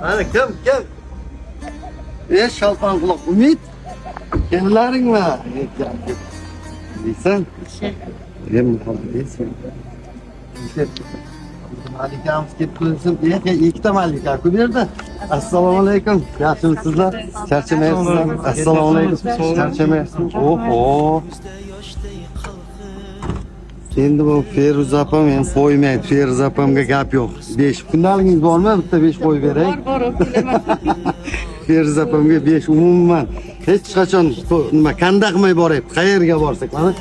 Ana kim? Shalpan quloq Umid. Kendilaringmi? Deysan? Deysan. Malikamiz kelib qo'ysin. Ikkita malika ku yerda. Assalomu alaykum. Yaxshimisizlar? Charchamaysizlar? Assalomu alaykum. Charchamaysiz? Oho. Endi bu Feruz opam men qo'ymaydi. Feruz opamga gap yo'q. 5 kundalingiz bormi? Bitta 5 qo'yib beray. Bor, Feruz opamga 5 umuman hech qachon nima kanda qilmay boryapti. Qayerga borsak mana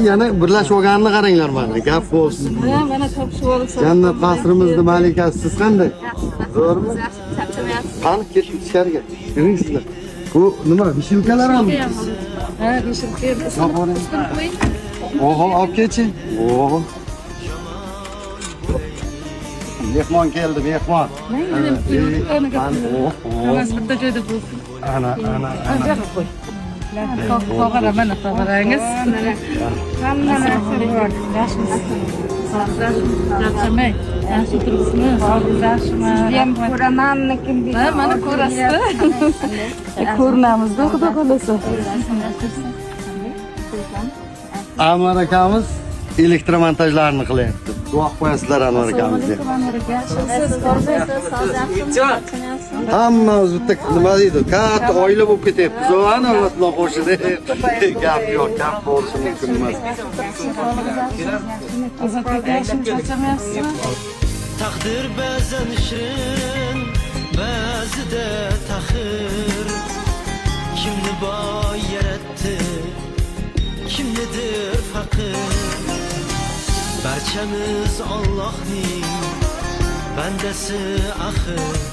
yana birlashib olganini qaranglar mana. Gap bo'lsin. Mana topishib olsa. Jannat qasrimizni malikasi siz qanday? Zo'rmi? Qani ketib ichkariga. Kiring sizlar. Bu nima? Bishilkalar olmi? Ha, bishilka. Oho, olib kelchi. Oho. Mehmon keldi, mehmon. Bitta joyda bo'lsin. Ana. Tog'ara mana tog'arangiz. Hamma narsa bor. Yaxshimisiz? Charchamang. Yaxshi turibsizmi? Yaxshimi? Ham ko'ramanmikin? Ha, mana ko'rasiz. Ko'rinamizda, xudo xolasa. Anvar akamiz elektromontajlarni qilyapti. Duo qo'yasizlar Anvar akamizga. Hamma o'zi bitta nima deydi? Katta oila bo'lib ketyapti. Zo'rani bilan qo'shilib gap yo'q, gap bo'lishi mumkin emas. Takdir bazen şirin, bazıda tahir. Kimni boy yarattı, kimnidir fakir. Barchamiz Allohning bandasi axir.